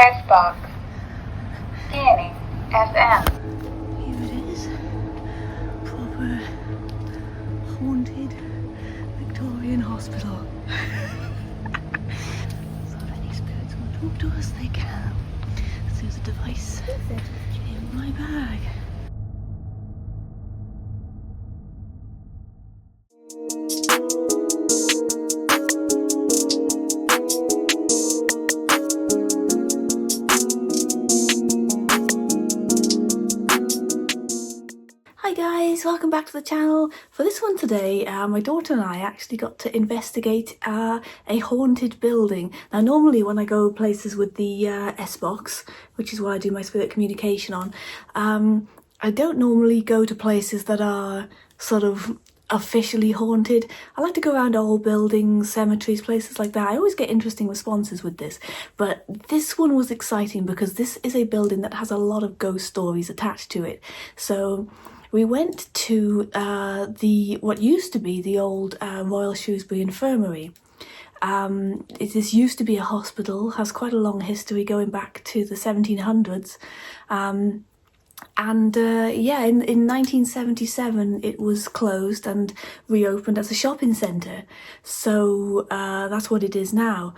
SBox. Scanning SM. Here it is. Proper haunted Victorian hospital. So if any spirits want to talk to us, they can. So there's a device in my bag. Hi guys, welcome back to the channel. For this one today, my daughter and I actually got to investigate a haunted building. Now normally when I go places with the SBox, which is what I do my spirit communication on, I don't normally go to places that are sort of officially haunted. I like to go around old buildings, cemeteries, places like that. I always get interesting responses with this, but this one was exciting because this is a building that has a lot of ghost stories attached to it. So we went to what used to be the old Royal Shrewsbury Infirmary. This used to be a hospital, has quite a long history going back to the 1700s. In 1977 it was closed and reopened as a shopping centre. So that's what it is now.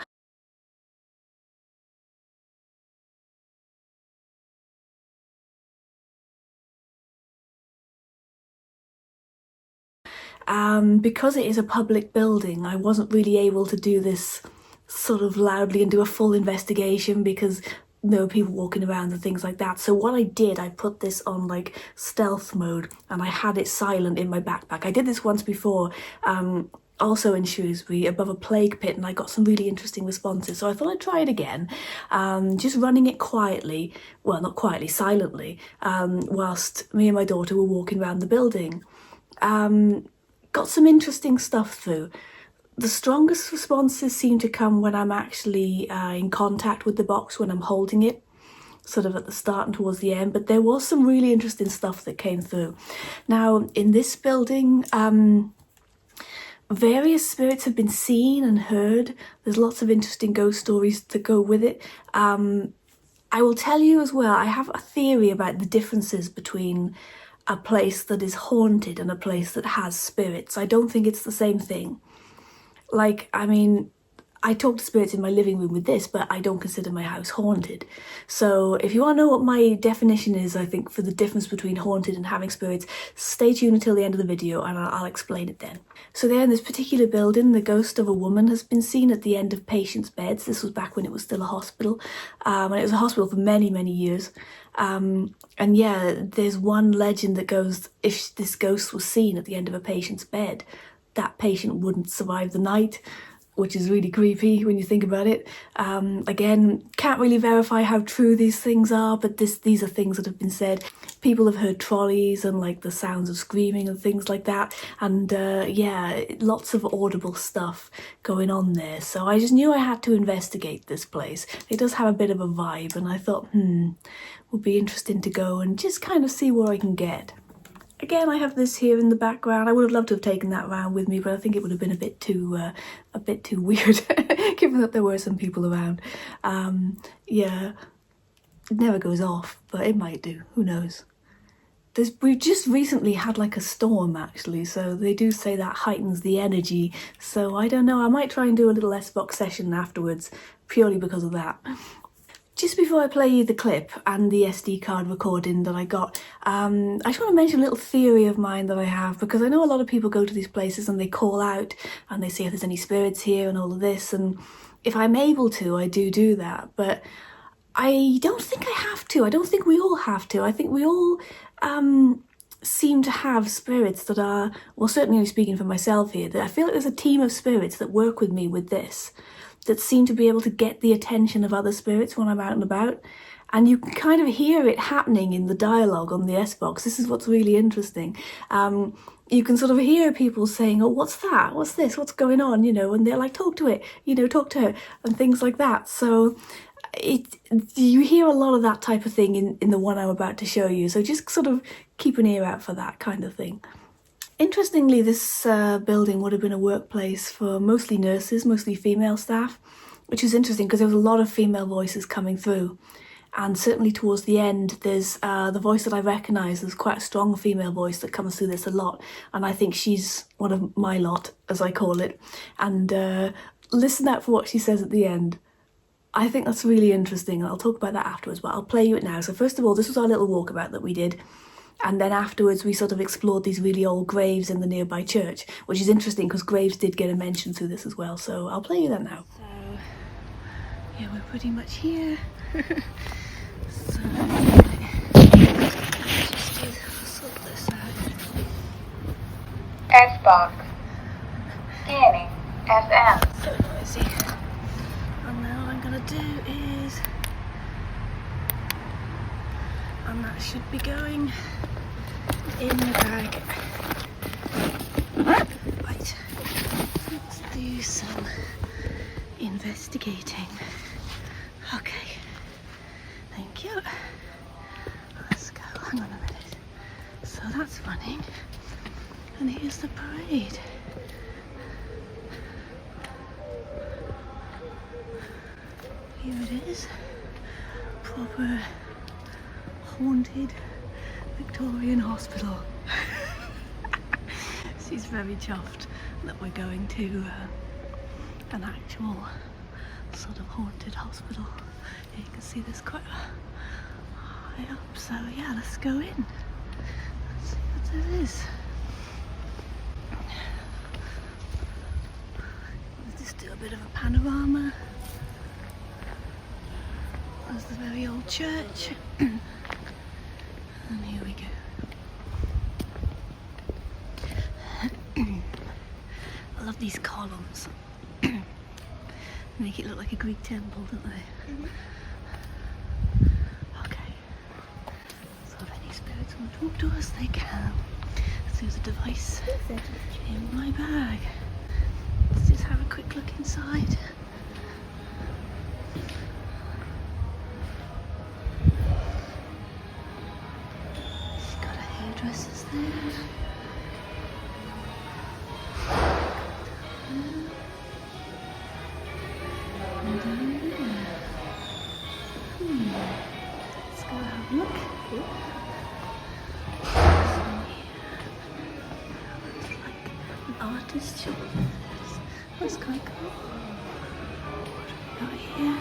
Because it is a public building, I wasn't really able to do this sort of loudly and do a full investigation because there were people walking around and things like that. So what I did, I put this on like stealth mode and I had it silent in my backpack. I did this once before, also in Shrewsbury, above a plague pit, and I got some really interesting responses. So I thought I'd try it again, just running it quietly, well not quietly, silently, whilst me and my daughter were walking around the building. Got some interesting stuff through. The strongest responses seem to come when I'm actually in contact with the box, when I'm holding it, sort of at the start and towards the end, but there was some really interesting stuff that came through. Now, in this building, various spirits have been seen and heard. There's lots of interesting ghost stories to go with it. I will tell you as well, I have a theory about the differences between a place that is haunted and a place that has spirits. I don't think it's the same thing. Like, I mean, I talk to spirits in my living room with this, but I don't consider my house haunted. So if you want to know what my definition is, I think, for the difference between haunted and having spirits, stay tuned until the end of the video and I'll explain it then. So there in this particular building, the ghost of a woman has been seen at the end of patients' beds. This was back when it was still a hospital, and it was a hospital for many, many years. And yeah, there's one legend that goes, if this ghost was seen at the end of a patient's bed, that patient wouldn't survive the night, which is really creepy when you think about it. Again, can't really verify how true these things are, but these are things that have been said. People have heard trolleys and like the sounds of screaming and things like that. And yeah, lots of audible stuff going on there. So I just knew I had to investigate this place. It does have a bit of a vibe, and I thought, would be interesting to go and just kind of see where I can get. Again, I have this here in the background. I would have loved to have taken that around with me, but I think it would have been a bit too weird, given that there were some people around. Yeah, it never goes off, but it might do. Who knows? We've just recently had like a storm actually, so they do say that heightens the energy. So I don't know. I might try and do a little SBox session afterwards, purely because of that. Just before I play you the clip and the SD card recording that I got, I just want to mention a little theory of mine that I have, because I know a lot of people go to these places and they call out and they see if there's any spirits here and all of this, and if I'm able to, I do that, but I don't think I have to. I don't think we all have to. I think we all seem to have spirits that are, well, certainly speaking for myself here, that I feel like there's a team of spirits that work with me with this, that seem to be able to get the attention of other spirits when I'm out and about. And you can kind of hear it happening in the dialogue on the SBox. This is what's really interesting. You can sort of hear people saying, oh, what's that? What's this? What's going on? You know, and they're like, talk to it, you know, talk to her, and things like that. So you hear a lot of that type of thing in the one I'm about to show you. So just sort of keep an ear out for that kind of thing. Interestingly, this building would have been a workplace for mostly nurses, mostly female staff. which is interesting because there was a lot of female voices coming through. And certainly towards the end, there's the voice that I recognise. There's quite a strong female voice that comes through this a lot. And I think she's one of my lot, as I call it. And listen out for what she says at the end. I think that's really interesting, and I'll talk about that afterwards, but I'll play you it now. So first of all, this was our little walkabout that we did. And then afterwards, we sort of explored these really old graves in the nearby church, which is interesting because graves did get a mention through this as well. So I'll play you that now. So, yeah, we're pretty much here. So, just sort this out. SBox. Scanning. FM. So noisy. And now what I'm gonna do is, and that should be going in the bag. Right, let's do some investigating. Okay, thank you. Let's go, hang on a minute. So that's running, and here's the parade. Here it is, proper haunted Victorian hospital. She's very chuffed that we're going to an actual sort of haunted hospital. You can see there's quite high up, so yeah, let's go in. Let's see what there is. Let's just do a bit of a panorama. There's the very old church. And here we go. I love these columns. Make it look like a Greek temple, don't they? Okay. So if any spirits want to talk to us, they can. Through the device in my bag. Let's just have a quick look inside. Dresses there. And down there. Let's go have a look. It's like an artist's shop. That's quite cool. What have we got here?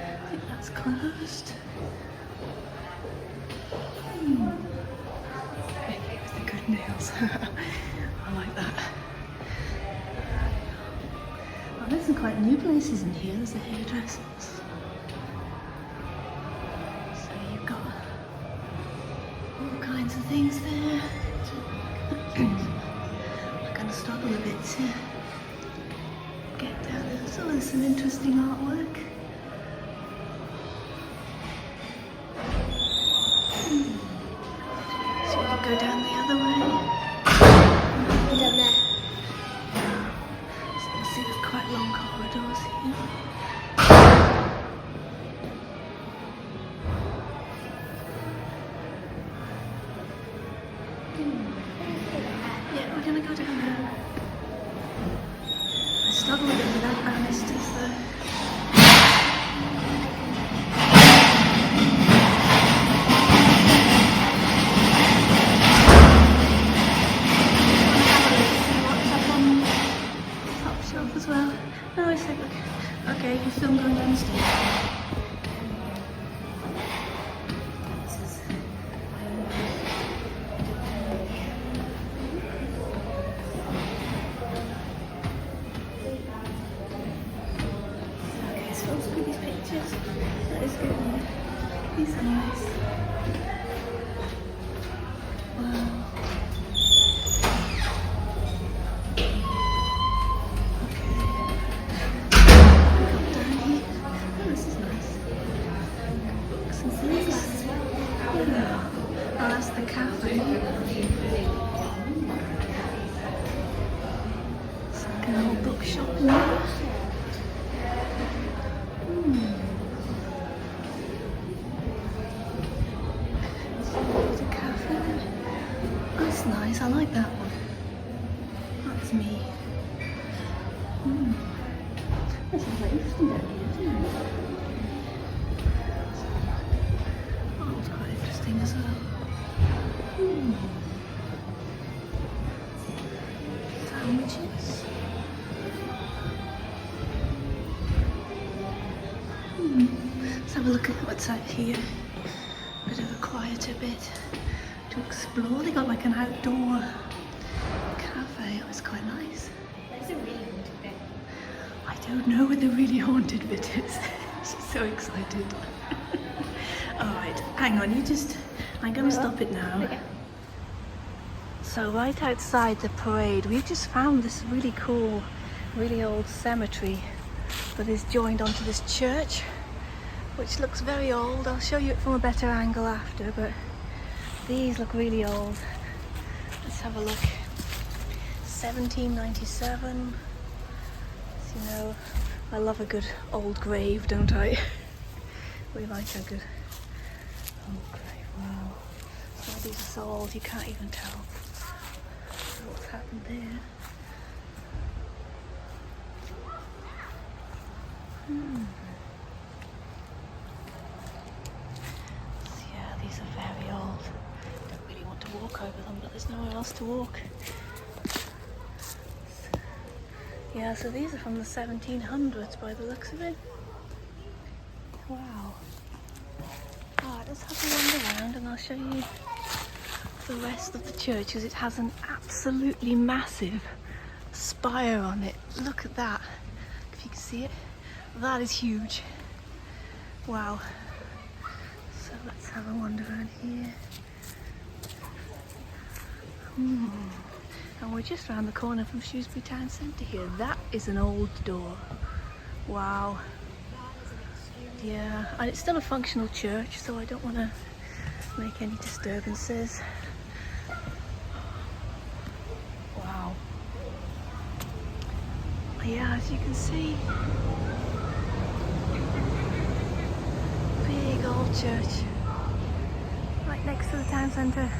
I think that's closed. Good nails. I like that. Oh, there's some quite new places in here. There's the hairdressers. So you've got all kinds of things there. I'm going to struggle a bit to get down there. So there's some interesting artwork. Go down the other way. Down there. So you can see there's quite long corridors here. Yeah, we're gonna go down there. I struggle a bit with that banisters though. As well. No, I said, okay, you're still going down the stairs. Okay, so let's look at these pictures. That is good. These are nice. Wow. Bookshop in there. There's a cafe. That's nice, I like that one. That's me. This is like interesting down here. Let's have a look at what's out here. Bit of a quieter bit to explore. They got like an outdoor cafe. Oh, it's quite nice. Where's the really haunted bit? I don't know where the really haunted bit is. She's so excited. Alright, hang on, I'm gonna stop it now. Okay. So right outside the parade, we've just found this really cool, really old cemetery that is joined onto this church, which looks very old. I'll show you it from a better angle after, but these look really old. Let's have a look. 1797. So, you know, I love a good old grave, don't I? We like a good old grave. Wow. Some of these are so old you can't even tell what's happened there. So yeah, these are very old. Don't really want to walk over them, but there's nowhere else to walk. Yeah, so these are from the 1700s by the looks of it. Wow. Alright, let's have a wander around and I'll show you the rest of the church, because it has an absolutely massive spire on it. Look at that. If you can see it. That is huge. Wow. So let's have a wander around here. And we're just around the corner from Shrewsbury Town Centre here. That is an old door. Wow. Yeah, and it's still a functional church, so I don't want to make any disturbances. Wow. Yeah, as you can see, big old church right next to the town centre.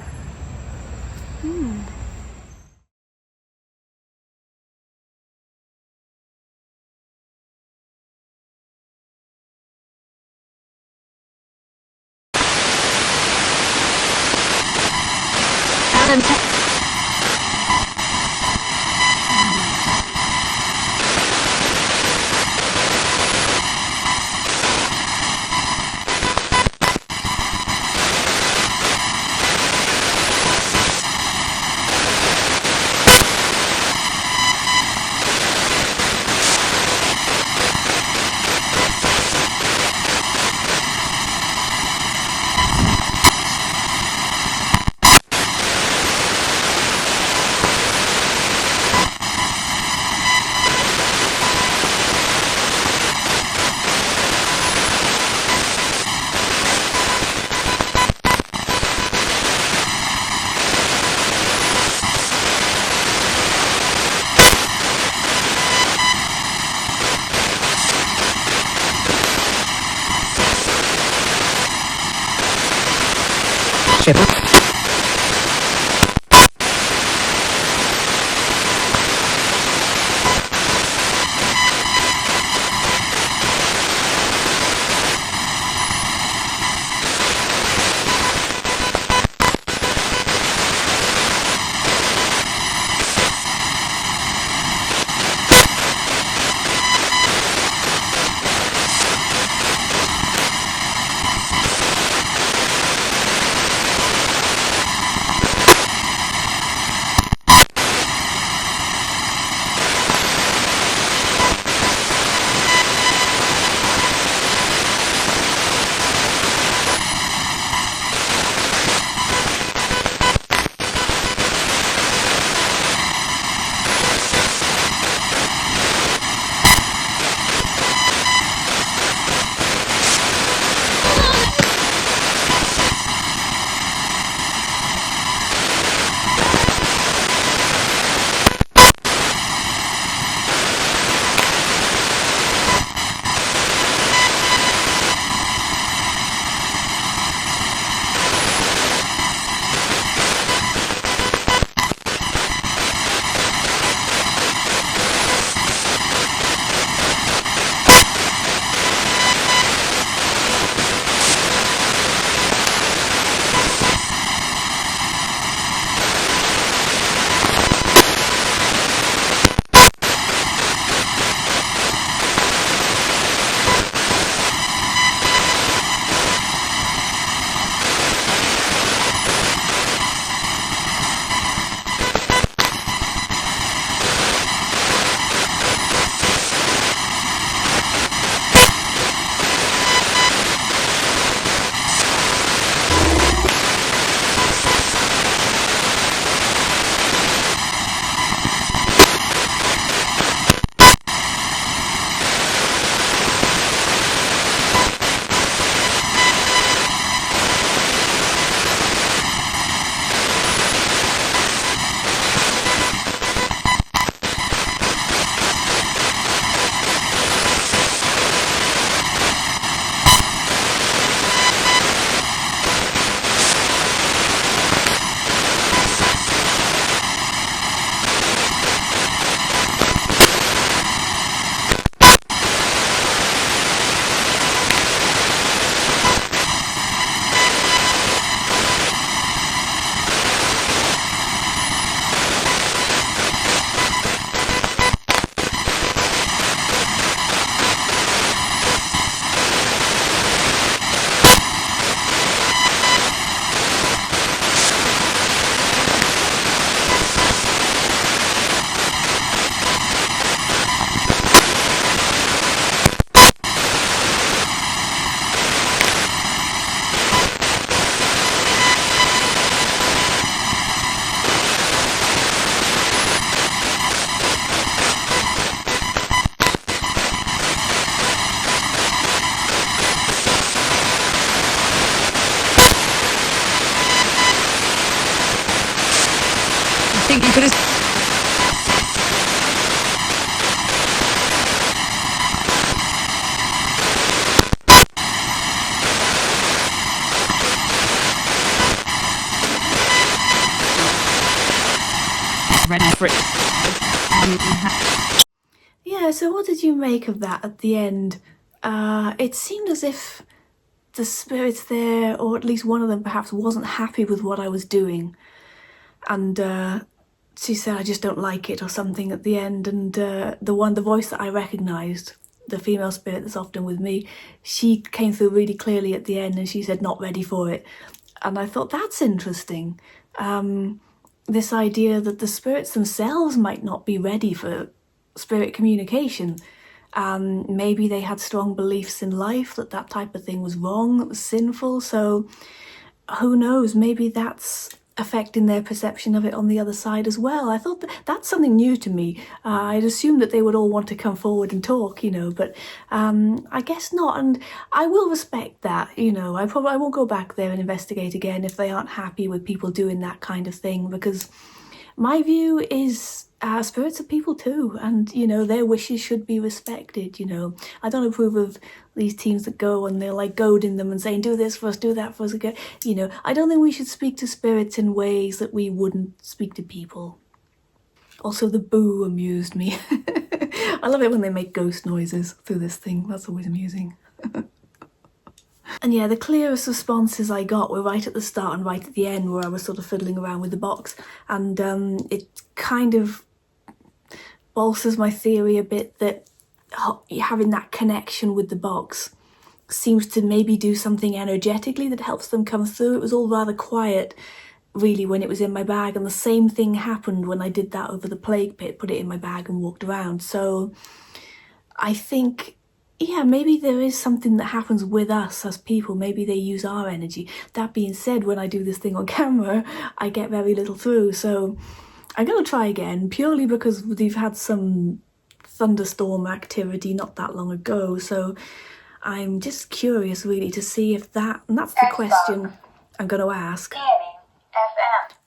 think you could have... Yeah, so what did you make of that at the end? It seemed as if the spirits there, or at least one of them perhaps, wasn't happy with what I was doing. And she said, I just don't like it, or something at the end. And the voice that I recognised, the female spirit that's often with me, she came through really clearly at the end, and she said, not ready for it. And I thought, that's interesting. This idea that the spirits themselves might not be ready for spirit communication. Maybe they had strong beliefs in life that that type of thing was wrong, that was sinful. So who knows, maybe that's affecting their perception of it on the other side as well. I thought that's something new to me. I'd assumed that they would all want to come forward and talk, but I guess not. And I will respect that, I won't go back there and investigate again if they aren't happy with people doing that kind of thing, because my view is spirits are people too, and their wishes should be respected. I don't approve of these teams that go and they're like goading them and saying, do this for us, do that for us again. I don't think we should speak to spirits in ways that we wouldn't speak to people. Also, the boo amused me. I love it when they make ghost noises through this thing. That's always amusing. And yeah, the clearest responses I got were right at the start and right at the end, where I was sort of fiddling around with the box, and it kind of bolsters my theory a bit that having that connection with the box seems to maybe do something energetically that helps them come through. It was all rather quiet, really, when it was in my bag, and the same thing happened when I did that over the plague pit, put it in my bag and walked around. So I think, yeah, maybe there is something that happens with us as people. Maybe they use our energy. That being said, when I do this thing on camera, I get very little through. So I'm going to try again, purely because we've had some thunderstorm activity not that long ago. So I'm just curious, really, to see if that... And that's the question I'm going to ask.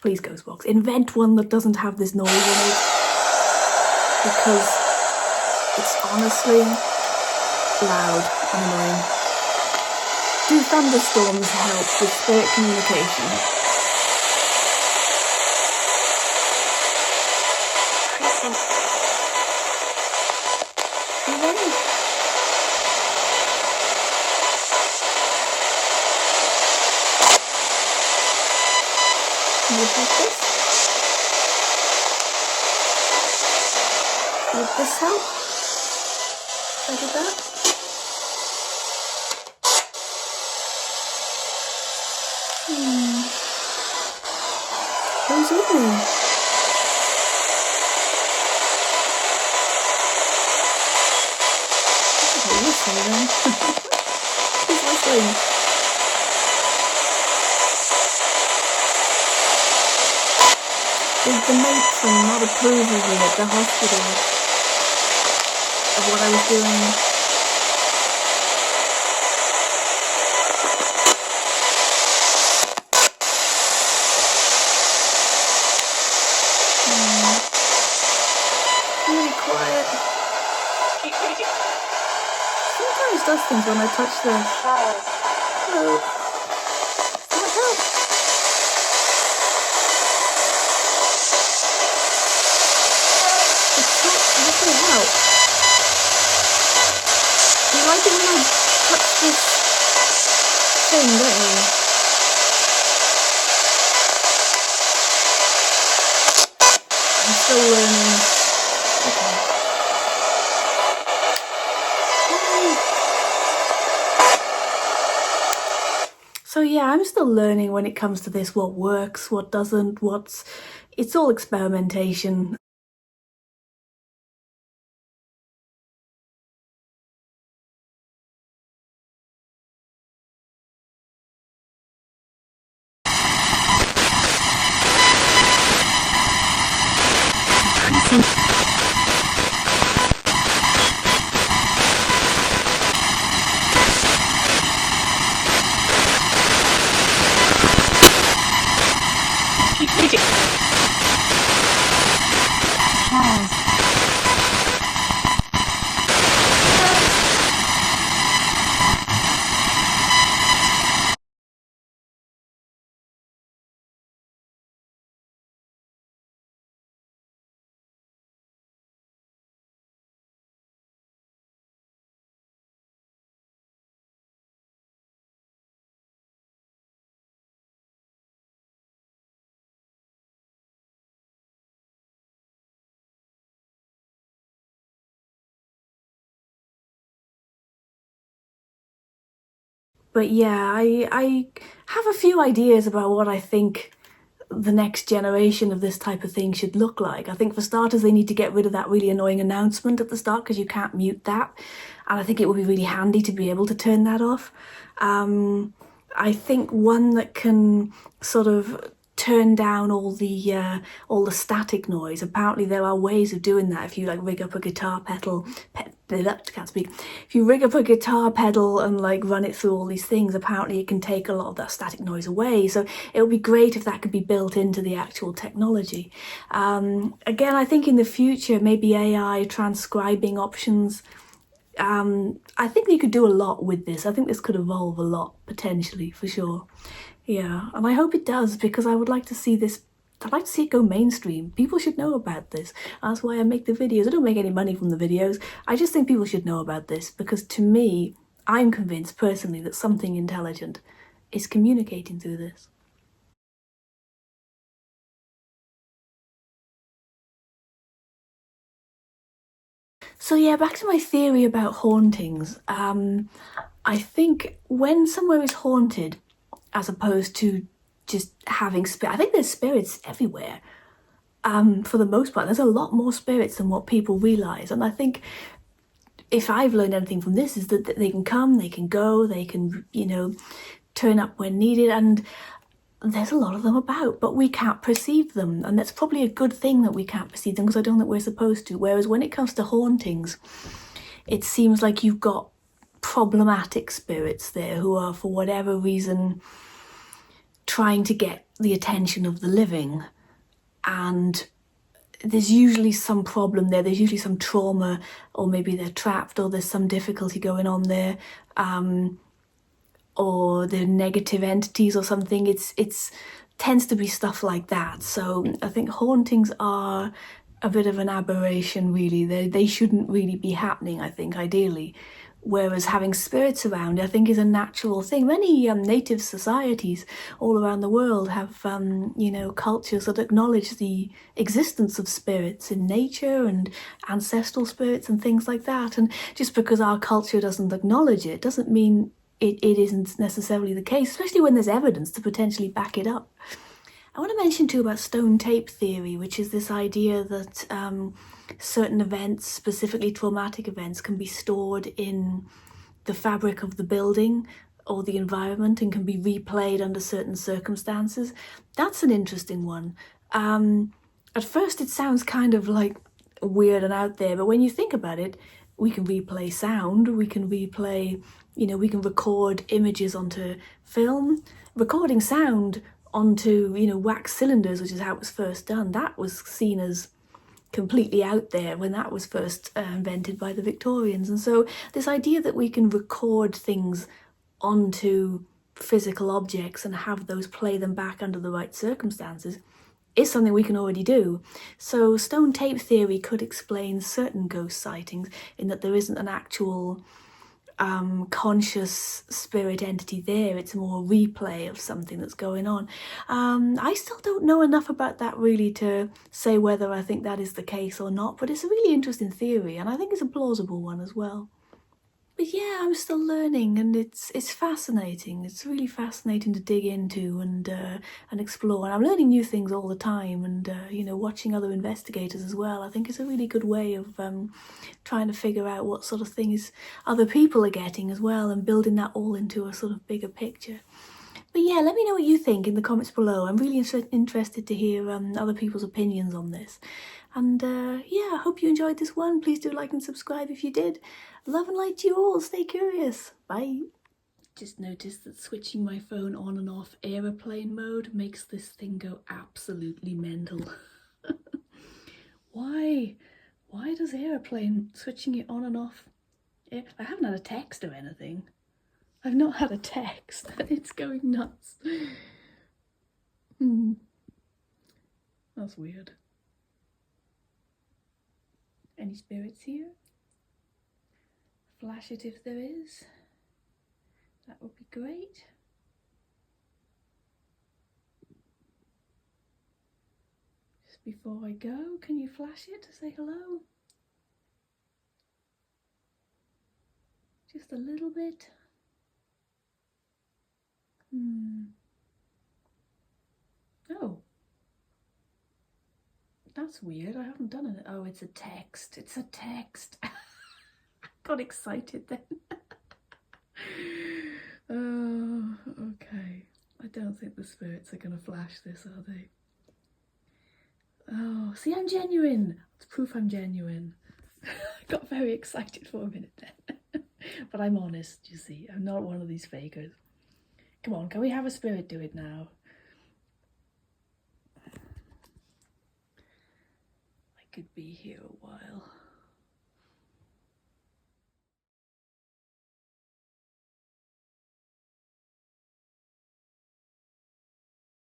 Please, SBox, invent one that doesn't have this noise in it. Because it's honestly loud and annoying. Do thunderstorms help with spirit communication? Are you ready? Can you take this? Would this help? If I did that? Who's with me? Okay, listening then. Who's listening? Did the matron not approve of me at the hospital of what I was doing? Really quiet. Sometimes does things when I touch the... Hello. Does that help? This will help. You like it when I touch this thing, don't you? I'm still learning. Okay. So yeah, I'm still learning when it comes to this, what works, what doesn't, it's all experimentation. But yeah, I have a few ideas about what I think the next generation of this type of thing should look like. I think for starters they need to get rid of that really annoying announcement at the start, because you can't mute that, and I think it would be really handy to be able to turn that off. I think one that can sort of turn down all the static noise. Apparently there are ways of doing that if you like rig up a guitar pedal, can't speak. If you rig up a guitar pedal and like run it through all these things, apparently it can take a lot of that static noise away. So it would be great if that could be built into the actual technology. Again, I think in the future maybe AI transcribing options. I think they could do a lot with this. I think this could evolve a lot, potentially, for sure. Yeah, and I hope it does, because I would like to see this, I'd like to see it go mainstream. People should know about this. That's why I make the videos. I don't make any money from the videos. I just think people should know about this, because to me, I'm convinced personally that something intelligent is communicating through this. So yeah, back to my theory about hauntings. I think when somewhere is haunted, as opposed to just having I think there's spirits everywhere. For the most part, there's a lot more spirits than what people realise. And I think if I've learned anything from this is that they can come, they can go, they can, turn up when needed, and there's a lot of them about, but we can't perceive them. And that's probably a good thing that we can't perceive them, because I don't think we're supposed to. Whereas when it comes to hauntings, it seems like you've got problematic spirits there who are, for whatever reason, trying to get the attention of the living. And there's usually some problem there. There's usually some trauma, or maybe they're trapped, or there's some difficulty going on there, or they're negative entities or something. It's tends to be stuff like that. So I think hauntings are a bit of an aberration, really. They shouldn't really be happening, I think, ideally. Whereas having spirits around, I think, is a natural thing. Many native societies all around the world have, cultures that acknowledge the existence of spirits in nature and ancestral spirits and things like that. And just because our culture doesn't acknowledge it doesn't mean it isn't necessarily the case, especially when there's evidence to potentially back it up. I want to mention too about stone tape theory, which is this idea that certain events, specifically traumatic events, can be stored in the fabric of the building or the environment and can be replayed under certain circumstances. That's an interesting one. At first it sounds kind of like weird and out there, but when you think about it, we can replay sound, we can replay, we can record images onto film. Recording sound onto, wax cylinders, which is how it was first done, that was seen as completely out there when that was first invented by the Victorians. And so this idea that we can record things onto physical objects and have those play them back under the right circumstances is something we can already do. So stone tape theory could explain certain ghost sightings, in that there isn't an actual conscious spirit entity there. It's more a replay of something that's going on. I still don't know enough about that really to say whether I think that is the case or not, but it's a really interesting theory, and I think it's a plausible one as well. But yeah, I'm still learning, and it's fascinating. It's really fascinating to dig into and explore. And I'm learning new things all the time, and watching other investigators as well. I think it's a really good way of trying to figure out what sort of things other people are getting as well, and building that all into a sort of bigger picture. But yeah, let me know what you think in the comments below. I'm really interested to hear other people's opinions on this. And yeah, I hope you enjoyed this one. Please do like and subscribe if you did. Love and light to you all. Stay curious. Bye. Just noticed that switching my phone on and off aeroplane mode makes this thing go absolutely mental. Why? Why does aeroplane switching it on and off? I haven't had a text or anything. I've not had a text. It's going nuts. That's weird. Any spirits here? Flash it if there is. That would be great. Just before I go, can you flash it to say hello? Just a little bit. Oh. That's weird. I haven't done it. Oh, it's a text. It's a text. Got excited then. Oh, okay. I don't think the spirits are going to flash this, are they? Oh, see, I'm genuine. It's proof I'm genuine. I got very excited for a minute then. But I'm honest, you see. I'm not one of these fakers. Come on, can we have a spirit do it now? I could be here a while.